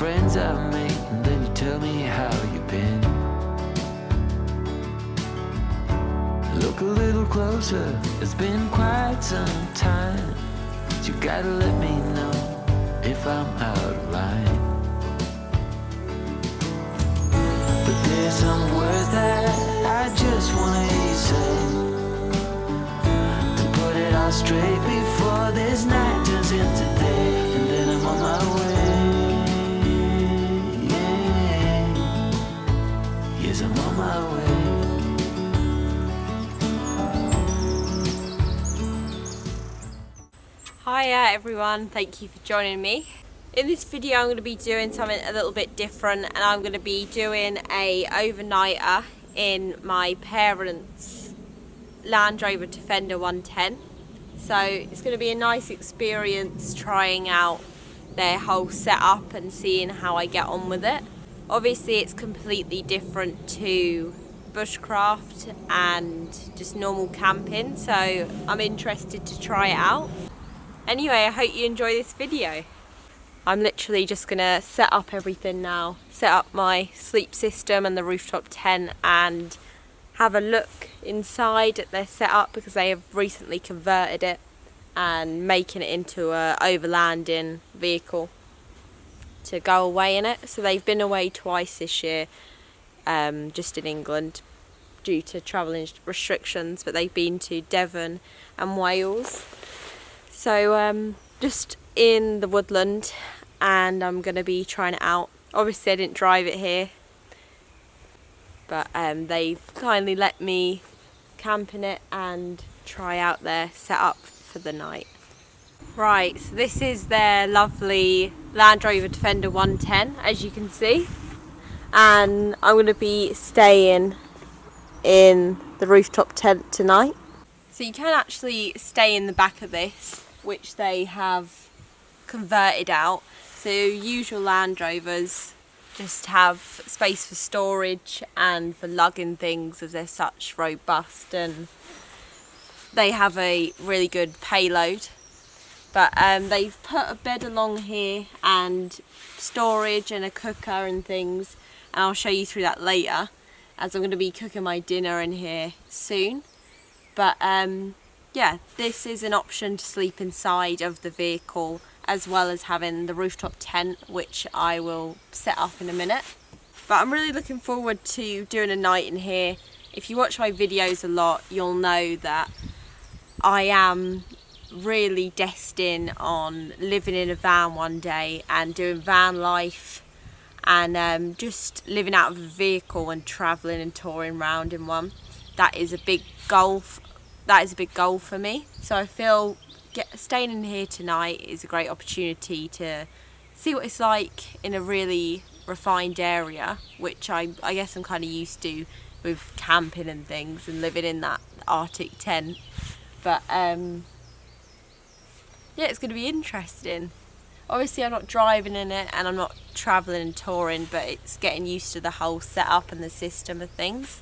friends I've made, and then you tell me how you've been. Look a little closer, it's been quite some time. You gotta let me know if I'm out of line. But there's some words that I just wanna hear you say, to put it all straight before this night turns into day, and then I'm on my way. Yeah. Yes, I'm on my way. Hiya everyone, thank you for joining me. In this video I'm going to be doing something a little bit different, and I'm going to be doing a overnighter in my parents' Landrover Defender 110. So it's going to be a nice experience trying out their whole setup and seeing how I get on with it. Obviously it's completely different to bushcraft and just normal camping, so I'm interested to try it out. Anyway, I hope you enjoy this video. I'm literally just gonna set up everything now, set up my sleep system and the rooftop tent, and have a look inside at their setup because they have recently converted it and making it into a overlanding vehicle to go away in it. So they've been away twice this year, just in England due to travelling restrictions, but they've been to Devon and Wales. So just in the woodland, and I'm going to be trying it out. Obviously I didn't drive it here, but they've kindly let me camp in it and try out their setup for the night. Right, so this is their lovely Land Rover Defender 110, as you can see, and I'm going to be staying in the rooftop tent tonight. So you can actually stay in the back of this, which they have converted out. So usual Land Rovers just have space for storage and for lugging things, as they're such robust and they have a really good payload. But they've put a bed along here and storage and a cooker and things, and I'll show you through that later, as I'm going to be cooking my dinner in here soon. But yeah, this is an option to sleep inside of the vehicle, as well as having the rooftop tent, which I will set up in a minute. But I'm really looking forward to doing a night in here. If you watch my videos a lot, you'll know that I am really destined on living in a van one day and doing van life, and just living out of a vehicle and travelling and touring around in one. That is a big goal. That is a big goal for me. So I feel staying in here tonight is a great opportunity to see what it's like in a really refined area, which I guess I'm kind of used to with camping and things and living in that Arctic tent. But yeah, it's going to be interesting. Obviously I'm not driving in it and I'm not travelling and touring, but it's getting used to the whole setup and the system of things.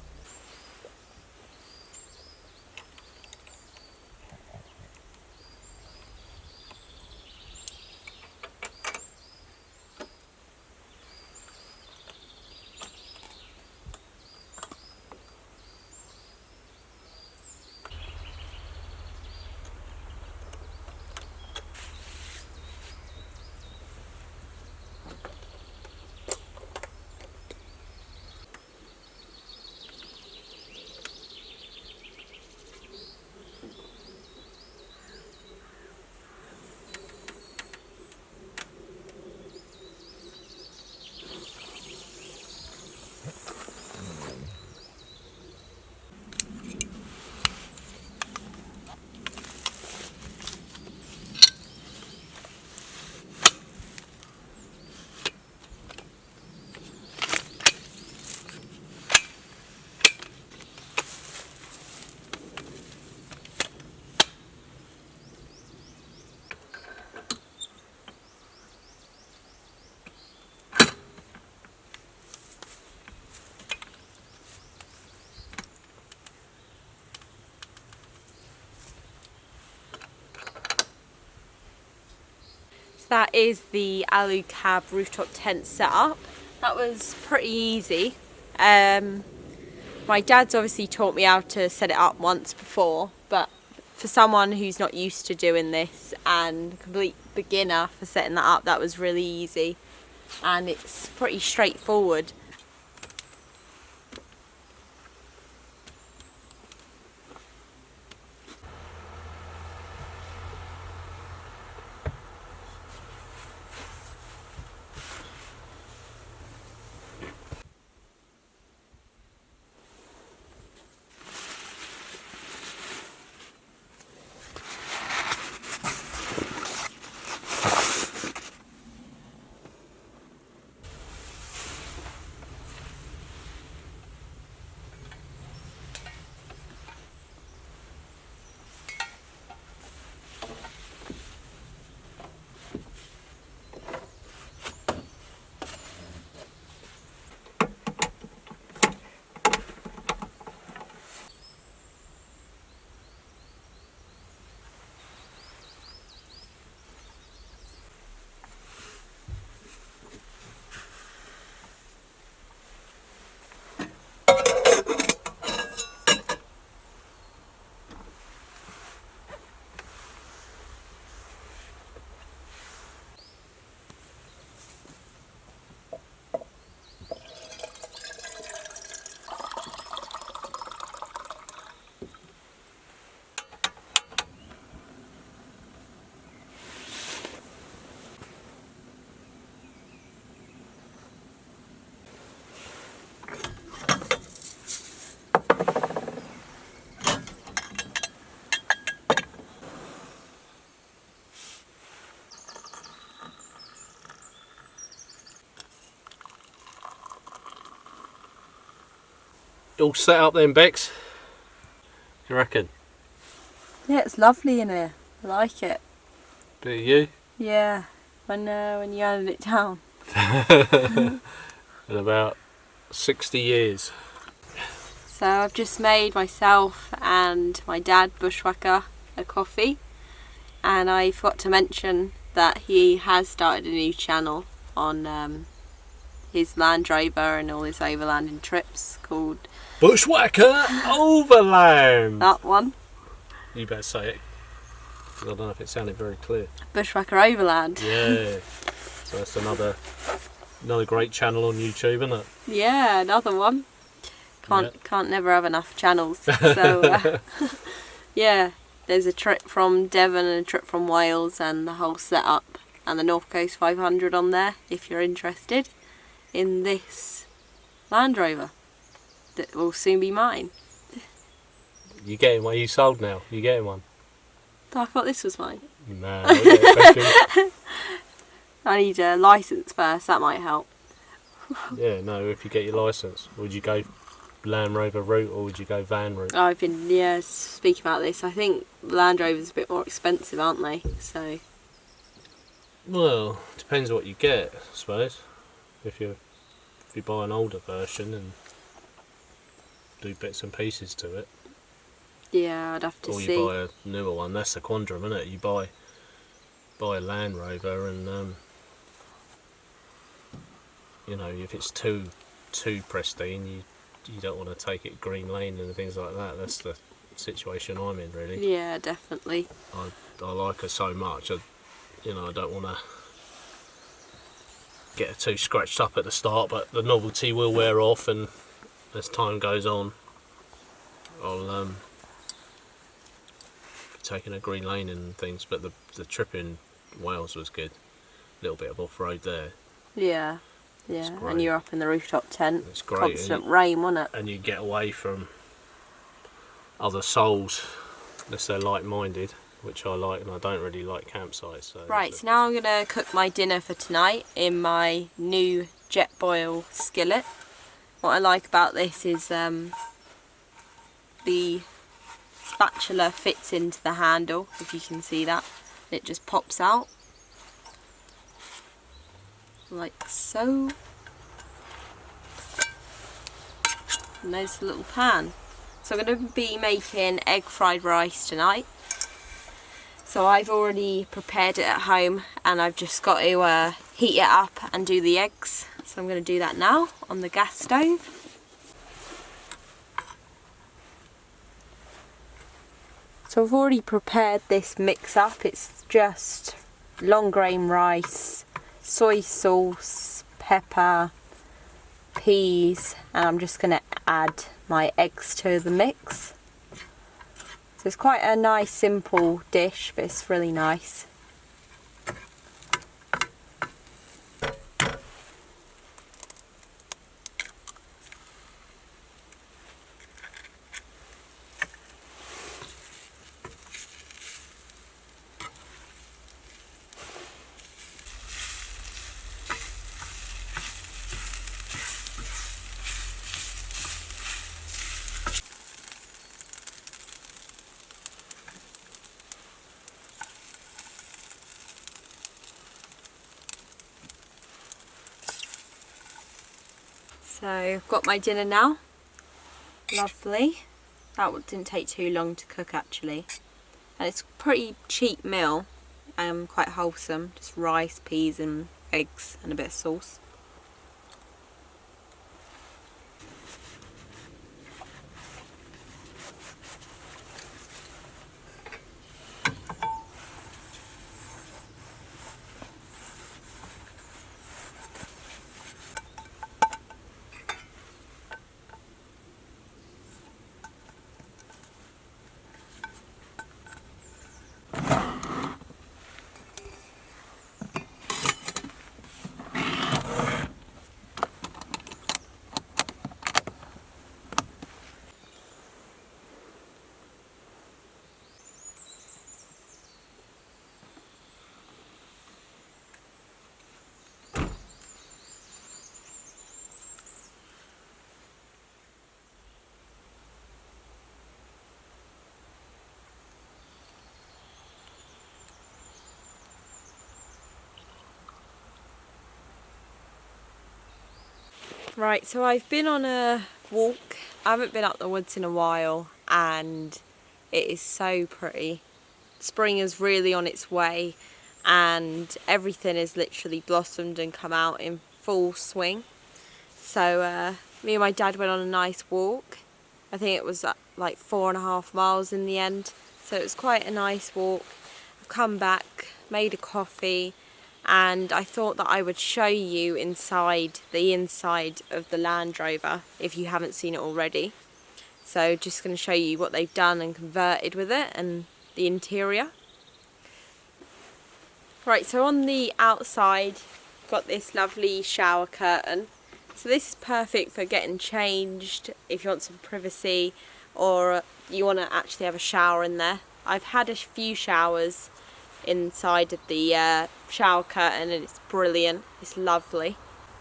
that is the Alu Cab rooftop tent setup. That was pretty easy. My dad's obviously taught me how to set it up once before, but for someone who's not used to doing this and a complete beginner for setting that up, that was really easy, and it's pretty straightforward. All set up then, Bex? You reckon? Yeah, it's lovely in here. I like it. Do you? Yeah, when you added it down. In about 60 years. So I've just made myself and my dad, Bushwacker, a coffee, and I forgot to mention that he has started a new channel on his Landrover and all his overlanding trips called Bushwacker Overland! that one. You better say it, because I don't know if it sounded very clear. Bushwacker Overland. Yeah. So that's another great channel on YouTube, isn't it? Yeah, another one. Can't never have enough channels. So yeah, there's a trip from Devon and a trip from Wales and the whole setup and the North Coast 500 on there if you're interested in this Land Rover that will soon be mine. You getting one? You sold now? You getting one? I thought this was mine. No. Yeah, I need a licence first, that might help. yeah, no, if you get your licence, would you go Land Rover route or would you go van route? I've been, speaking about this, I think Land Rovers a bit more expensive, aren't they? So, Well, depends what you get, I suppose. If you buy an older version and do bits and pieces to it, yeah, I'd have to or see. you buy a newer one. That's the quandrum, isn't it? You buy a Land Rover and you know, if it's too pristine, you don't want to take it green lane and things like that. That's the situation I'm in, really. Yeah, definitely. I like her so much. I don't want to get her too scratched up at the start, but the novelty will wear off, and as time goes on, I'll be taking a green lane and things. But the trip in Wales was good. A little bit of off-road there. Yeah, and you're up in the rooftop tent. It's great. Constant rain, wasn't it? And you get away from other souls, unless they're like-minded, which I like, and I don't really like campsites. So Right, so now I'm going to cook my dinner for tonight in my new jet boil skillet. What I like about this is the spatula fits into the handle, if you can see that. It just pops out. Like so. And there's the little pan. So I'm going to be making egg fried rice tonight. So I've already prepared it at home and I've just got to heat it up and do the eggs. So I'm going to do that now on the gas stove. So I've already prepared this mix up. It's just long grain rice, soy sauce, pepper, peas, and I'm just going to add my eggs to the mix. So it's quite a nice simple dish, but it's really nice. So I've got my dinner now. Lovely. That didn't take too long to cook actually. And it's a pretty cheap meal. Quite wholesome. Just rice, peas and eggs and a bit of sauce. Right, so I've been on a walk. I haven't been up the woods in a while and it is so pretty. Spring is really on its way and everything is literally blossomed and come out in full swing. So me and my dad went on a nice walk. I think it was like 4.5 miles in the end. So it was quite a nice walk. I've come back, made a coffee, and I thought that I would show you the inside of the Landrover if you haven't seen it already. So just going to show you what they've done and converted with it and the interior. Right, so on the outside got this lovely shower curtain. So this is perfect for getting changed if you want some privacy or you want to actually have a shower in there. I've had a few showers inside of the shower curtain and it's brilliant, it's lovely.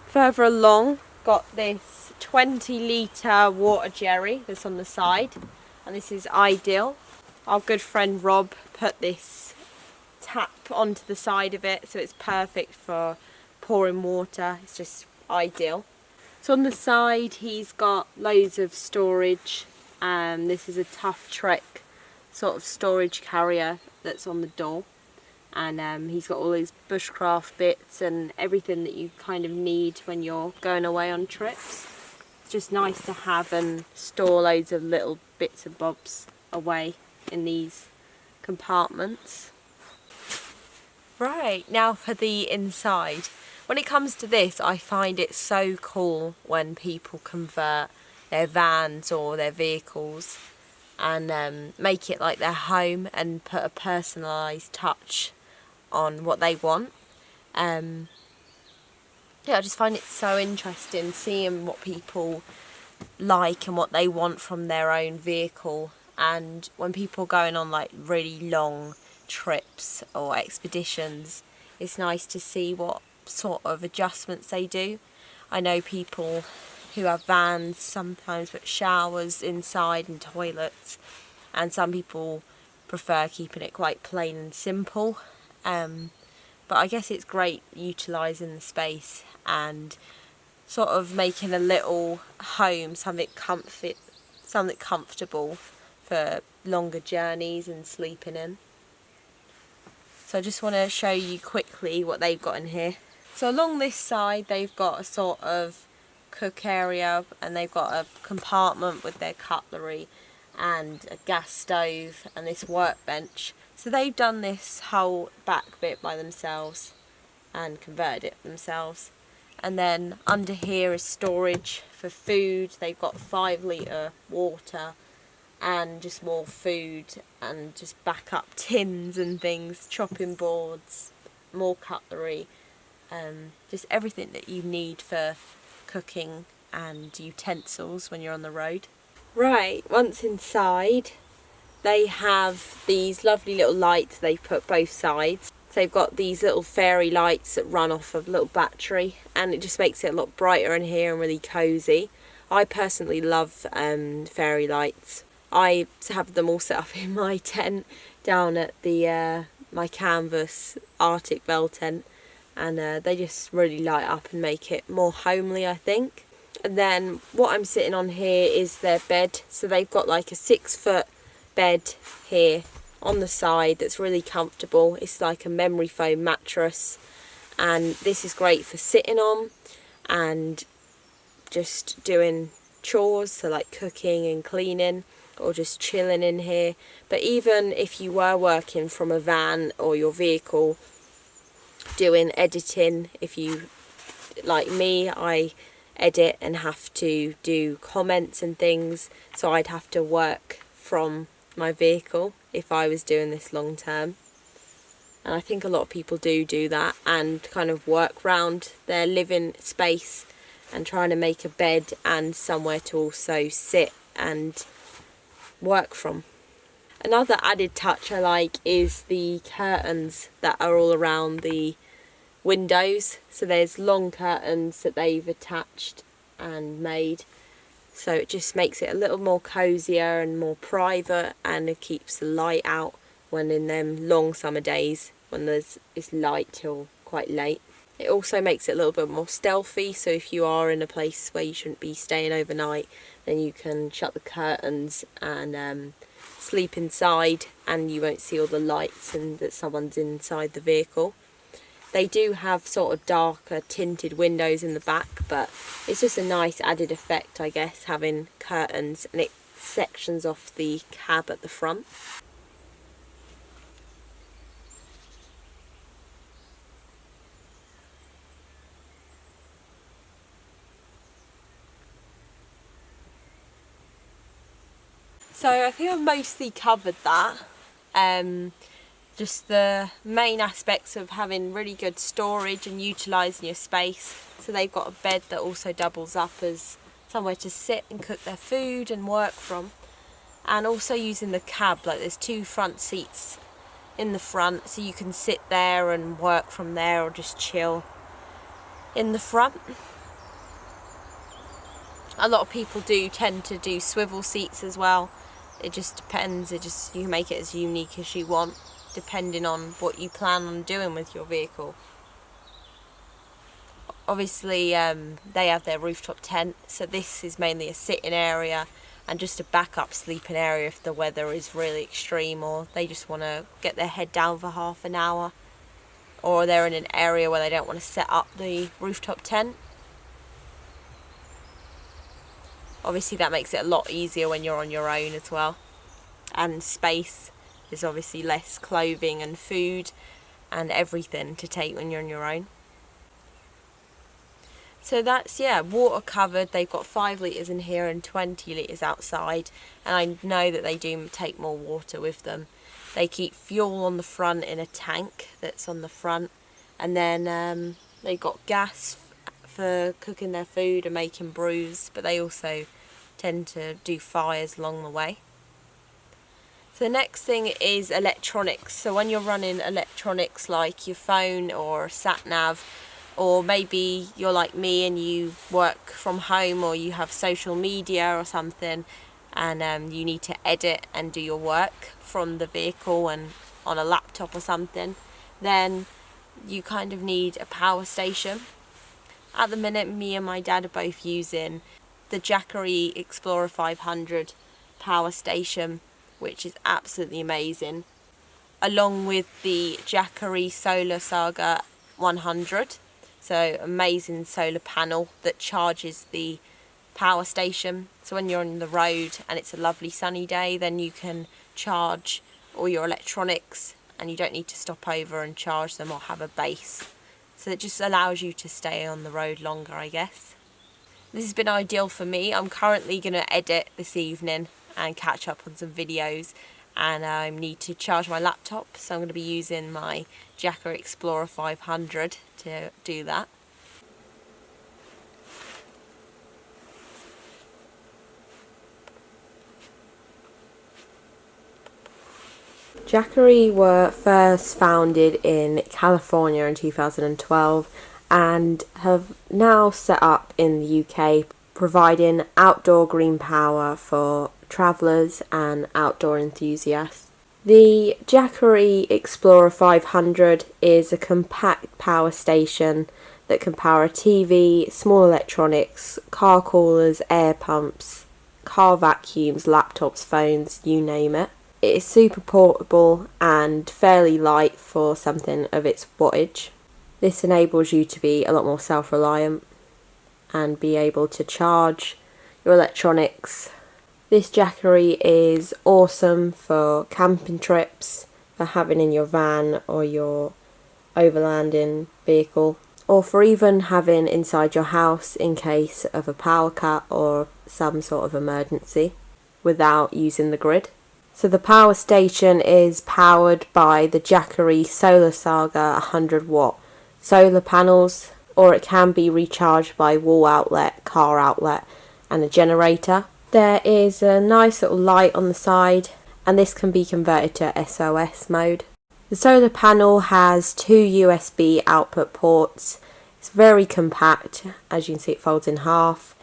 Further along got this 20-litre water jerry that's on the side and this is ideal. Our good friend Rob put this tap onto the side of it so it's perfect for pouring water, it's just ideal. So on the side he's got loads of storage and this is a Tough Trek sort of storage carrier that's on the door. And he's got all these bushcraft bits and everything that you kind of need when you're going away on trips. It's just nice to have and store loads of little bits and bobs away in these compartments. Right, now for the inside. When it comes to this, I find it so cool when people convert their vans or their vehicles and make it like their home and put a personalised touch on what they want. Yeah, I just find it so interesting seeing what people like and what they want from their own vehicle. And when people are going on like really long trips or expeditions, it's nice to see what sort of adjustments they do. I know people who have vans sometimes put showers inside and toilets, and some people prefer keeping it quite plain and simple. But I guess it's great utilising the space and sort of making a little home something comfortable for longer journeys and sleeping in. So I just want to show you quickly what they've got in here. So along this side they've got a sort of cook area, and they've got a compartment with their cutlery and a gas stove and this workbench. So they've done this whole back bit by themselves and converted it themselves. And then under here is storage for food. They've got 5 litre water and just more food and just backup tins and things, chopping boards, more cutlery, just everything that you need for cooking and utensils when you're on the road. Right, once inside they have these lovely little lights they've put both sides. So they've got these little fairy lights that run off of a little battery, and it just makes it a lot brighter in here and really cosy. I personally love fairy lights. I have them all set up in my tent down at the my canvas Arctic Bell tent, and they just really light up and make it more homely, I think. And then what I'm sitting on here is their bed. So they've got like a 6-foot bed here on the side that's really comfortable. It's like a memory foam mattress, and this is great for sitting on and just doing chores, so like cooking and cleaning, or just chilling in here. But even if you were working from a van or your vehicle, doing editing, if you, like me, I edit and have to do comments and things, so I'd have to work from my vehicle if I was doing this long term. And I think a lot of people do that and kind of work round their living space and trying to make a bed and somewhere to also sit and work from. Another added touch I like is the curtains that are all around the windows. So there's long curtains that they've attached and made, so it just makes it a little more cozier and more private, and it keeps the light out when in them long summer days when it's light till quite late. It also makes it a little bit more stealthy, so if you are in a place where you shouldn't be staying overnight, then you can shut the curtains and sleep inside, and you won't see all the lights and that someone's inside the vehicle. They do have sort of darker tinted windows in the back, but it's just a nice added effect, I guess, having curtains, and it sections off the cab at the front. So I think I've mostly covered that. Just the main aspects of having really good storage and utilising your space. So they've got a bed that also doubles up as somewhere to sit and cook their food and work from. And also using the cab, like there's 2 front seats in the front, so you can sit there and work from there or just chill in the front. A lot of people do tend to do swivel seats as well. It just depends, you can make it as unique as you want, depending on what you plan on doing with your vehicle. Obviously they have their rooftop tent, so this is mainly a sitting area and just a backup sleeping area if the weather is really extreme, or they just want to get their head down for half an hour, or they're in an area where they don't want to set up the rooftop tent. Obviously that makes it a lot easier when you're on your own as well, and space. There's obviously less clothing and food and everything to take when you're on your own. So that's, yeah, water covered. They've got 5 litres in here and 20 litres outside, and I know that they do take more water with them. They keep fuel on the front in a tank that's on the front, and then they've got gas for cooking their food and making brews, but they also tend to do fires along the way. So the next thing is electronics. So when you're running electronics like your phone or sat nav, or maybe you're like me and you work from home, or you have social media or something, and you need to edit and do your work from the vehicle and on a laptop or something, then you kind of need a power station. At the minute, me and my dad are both using the Jackery Explorer 500 power station, which is absolutely amazing. along with the Jackery SolarSaga 100. So amazing solar panel that charges the power station. So when you're on the road and it's a lovely sunny day, then you can charge all your electronics and you don't need to stop over and charge them or have a base. So it just allows you to stay on the road longer, I guess. This has been ideal for me. I'm currently going to edit this evening and catch up on some videos, and I need to charge my laptop, so I'm going to be using my Jackery Explorer 500 to do that. Jackery were first founded in California in 2012 and have now set up in the UK, providing outdoor green power for travellers and outdoor enthusiasts. The Jackery Explorer 500 is a compact power station that can power a TV, small electronics, car coolers, air pumps, car vacuums, laptops, phones, you name it. It is super portable and fairly light for something of its wattage. This enables you to be a lot more self-reliant and be able to charge your electronics. This Jackery is awesome for camping trips, for having in your van or your overlanding vehicle, or for even having inside your house in case of a power cut or some sort of emergency without using the grid. So the power station is powered by the Jackery SolarSaga 100 watt solar panels, or it can be recharged by wall outlet, car outlet and a generator. There is a nice little light on the side, and this can be converted to SOS mode. The solar panel has 2 USB output ports. It's very compact, as you can see it folds in half.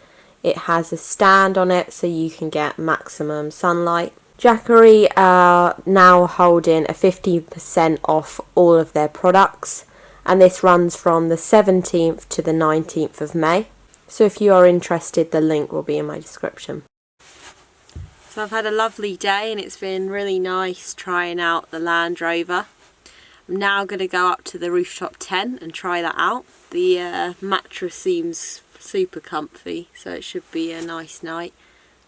It has a stand on it so you can get maximum sunlight. Jackery are now holding a 15% off all of their products, and this runs from the 17th to the 19th of May. So if you are interested, the link will be in my description. So I've had a lovely day and it's been really nice trying out the Landrover. I'm now going to go up to the Rooftop Tent and try that out. The mattress seems super comfy, so it should be a nice night.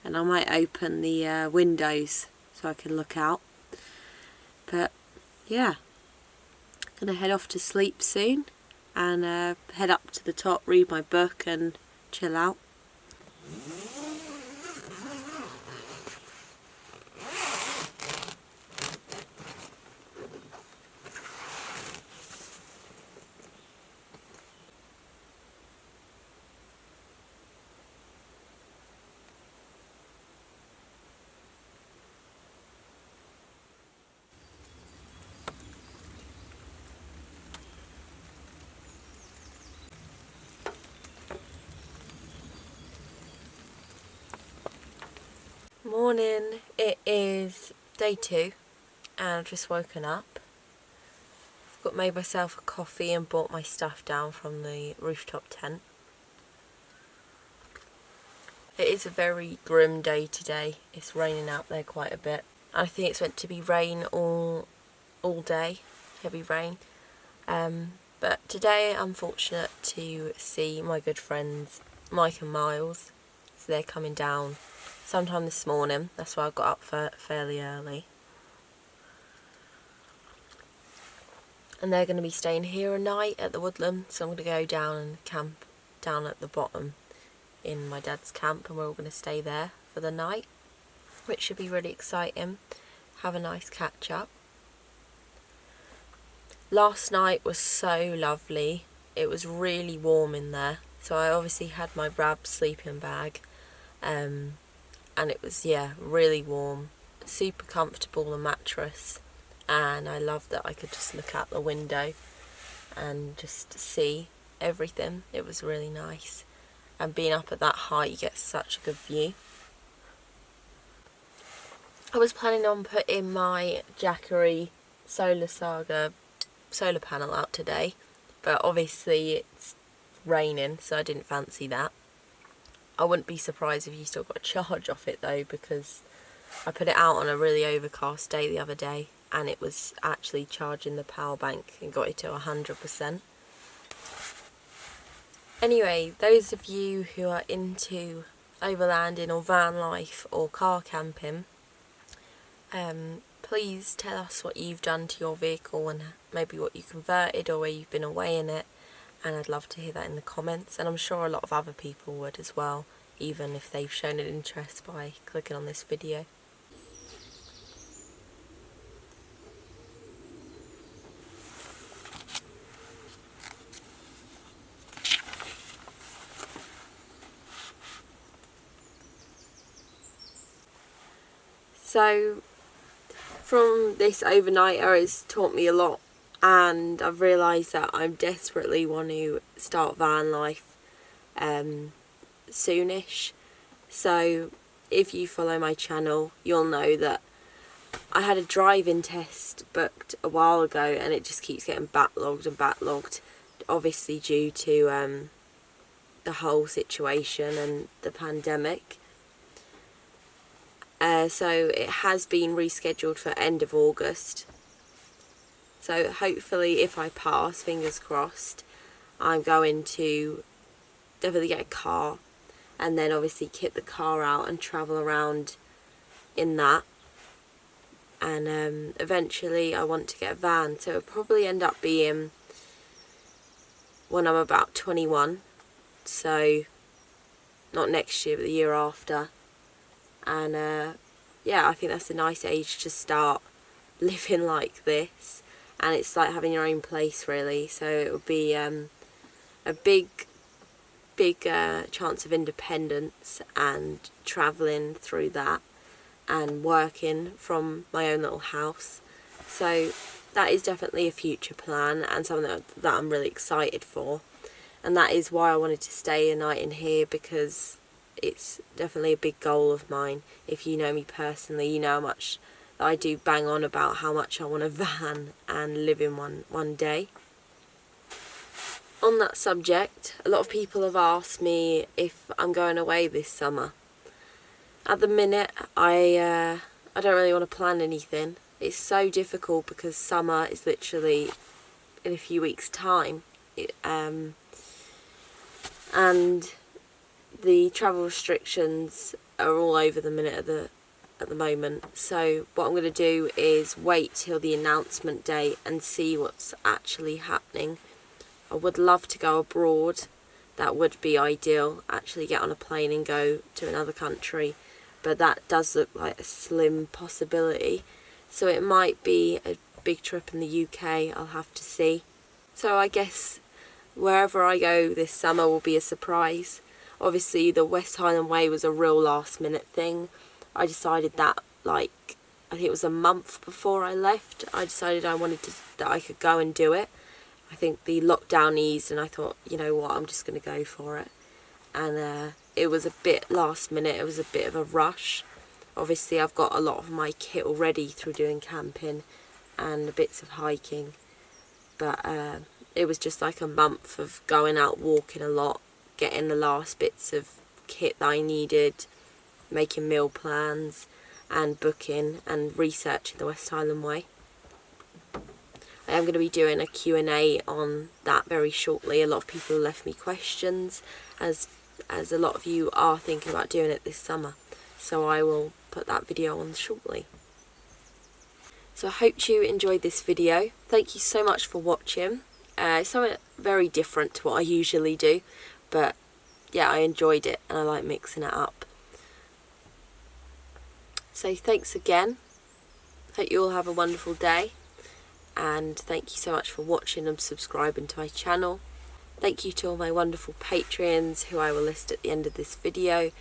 And I might open the windows so I can look out. But yeah, gonna head off to sleep soon and head up to the top, read my book and chill out. Morning, it is day 2 and I've just woken up. I've made myself a coffee and brought my stuff down from the Rooftop Tent. It is a very grim day today. It's raining out there quite a bit. I think it's meant to be rain all day, heavy rain. But today I'm fortunate to see my good friends Mike and Miles. So they're coming down sometime this morning. That's why I got up fairly early. And they're going to be staying here a night at the woodland. So I'm going to go down and camp down at the bottom in my dad's camp, and we're all going to stay there for the night, which should be really exciting. Have a nice catch up. Last night was so lovely. It was really warm in there. So I obviously had my Rab sleeping bag. And it was, yeah, really warm, super comfortable, the mattress, and I loved that I could just look out the window and just see everything. It was really nice, and being up at that height you get such a good view. I was planning on putting my Jackery SolarSaga solar panel out today, but obviously it's raining, so I didn't fancy that. I wouldn't be surprised if you still got a charge off it though, because I put it out on a really overcast day the other day and it was actually charging the power bank and got it to 100%. Anyway, those of you who are into overlanding or van life or car camping, please tell us what you've done to your vehicle and maybe what you converted or where you've been away in it, and I'd love to hear that in the comments, and I'm sure a lot of other people would as well, even if they've shown an interest by clicking on this video. So from this overnighter, it's taught me a lot, and I've realised that I desperately want to start van life soonish. So if you follow my channel, you'll know that I had a driving test booked a while ago, and it just keeps getting backlogged, obviously due to the whole situation and the pandemic. So it has been rescheduled for end of August. So hopefully, if I pass, fingers crossed, I'm going to definitely get a car, and then obviously kit the car out and travel around in that. And eventually I want to get a van, so it'll probably end up being when I'm about 21, so not next year but the year after. And yeah, I think that's a nice age to start living like this, and it's like having your own place really, so it will be a big chance of independence and travelling through that and working from my own little house. So that is definitely a future plan and something that I'm really excited for, and that is why I wanted to stay a night in here, because it's definitely a big goal of mine. If you know me personally, you know how much I do bang on about how much I want a van and live in one day. On that subject, a lot of people have asked me if I'm going away this summer. At the minute, I don't really want to plan anything. It's so difficult because summer is literally in a few weeks' time, and the travel restrictions are all over the minute at the moment. So what I'm going to do is wait till the announcement date and see what's actually happening. I would love to go abroad. That would be ideal, actually get on a plane and go to another country, but that does look like a slim possibility. So it might be a big trip in the UK, I'll have to see. So I guess wherever I go this summer will be a surprise. Obviously the West Highland Way was a real last minute thing. I decided that, like, I think it was a month before I left, I decided that I could go and do it. I think the lockdown eased and I thought, you know what, I'm just going to go for it. And it was a bit last minute, it was a bit of a rush. Obviously I've got a lot of my kit already through doing camping and bits of hiking. But it was just like a month of going out walking a lot, getting the last bits of kit that I needed, making meal plans and booking and researching the West Highland Way. I am going to be doing a Q&A on that very shortly. A lot of people left me questions, as a lot of you are thinking about doing it this summer. So I will put that video on shortly. So I hope you enjoyed this video. Thank you so much for watching. It's something very different to what I usually do, but yeah, I enjoyed it and I like mixing it up. So thanks again. Hope you all have a wonderful day. And thank you so much for watching and subscribing to my channel. Thank you to all my wonderful Patreons who I will list at the end of this video.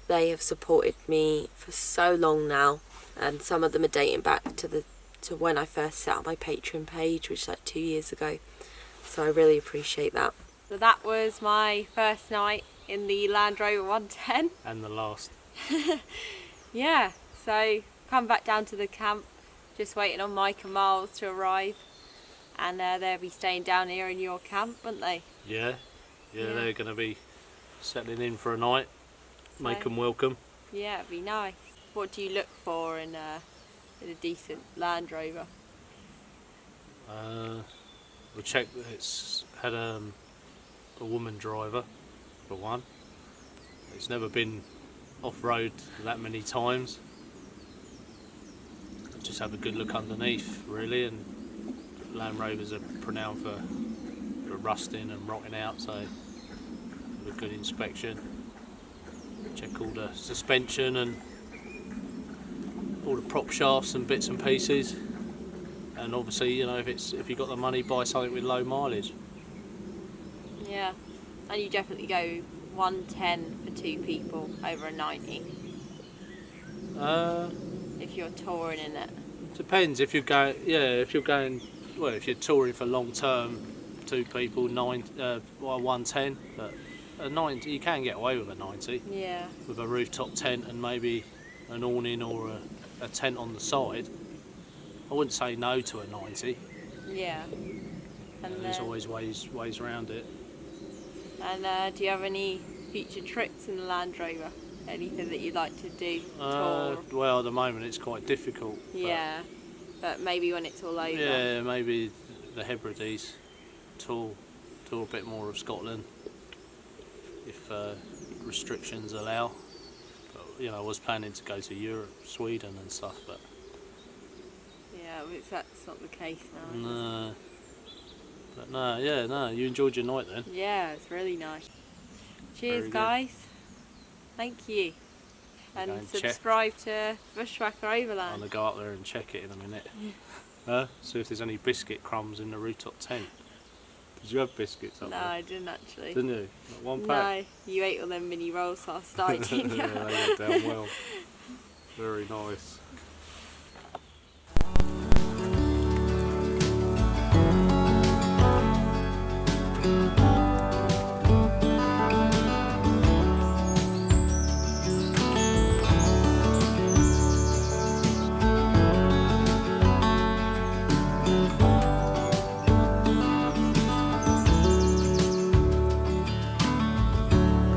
They have supported me for so long now, and some of them are dating back to when I first set up my Patreon page, which is like 2 years ago. So I really appreciate that. So that was my first night in the Landrover 110. And the last. Yeah, so come back down to the camp, just waiting on Mike and Miles to arrive, and they'll be staying down here in your camp, won't they? Yeah, they're going to be settling in for a night, make So, them welcome. Yeah, it'd be nice. What do you look for in a decent Land Rover? We checked that it's had a woman driver, for one. It's never been off-road that many times. Just have a good look underneath, really, and Land Rovers are renowned for rusting and rotting out, so have a good inspection. Check all the suspension and all the prop shafts and bits and pieces. And obviously, you know, if you've got the money, buy something with low mileage. Yeah, and you definitely go 110 for 2 people over a 90 if you're touring in it. Depends if you're going. Yeah, if you're going. Well, if you're touring for long term, 2 people, 110. But a 90, you can get away with a 90. Yeah. With a rooftop tent and maybe an awning or a tent on the side. I wouldn't say no to a 90. Yeah. And There's always ways around it. And do you have any future trips in the Land Rover? Anything that you'd like to do? Tour? Well, at the moment it's quite difficult. Yeah, but maybe when it's all over. Yeah, maybe the Hebrides, tour a bit more of Scotland, if restrictions allow. But, you know, I was planning to go to Europe, Sweden and stuff, but Yeah, but that's not the case now. no. But no, yeah, no. You enjoyed your night then? Yeah, it's really nice. Cheers, Very good. guys. Thank you. Go And and check. subscribe to Bushwacker I'm Overland. gonna go up there and check it in a minute. See if there's any biscuit crumbs in the rooftop tent. Did you have biscuits up No, there? I didn't actually. Didn't you? Not one pack? No, you ate all them mini rolls last night, didn't you? Yeah, they went down well. Very nice.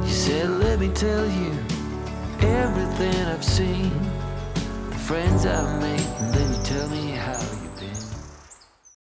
You said, let me tell you everything I've seen, the friends I've made, and then you tell me how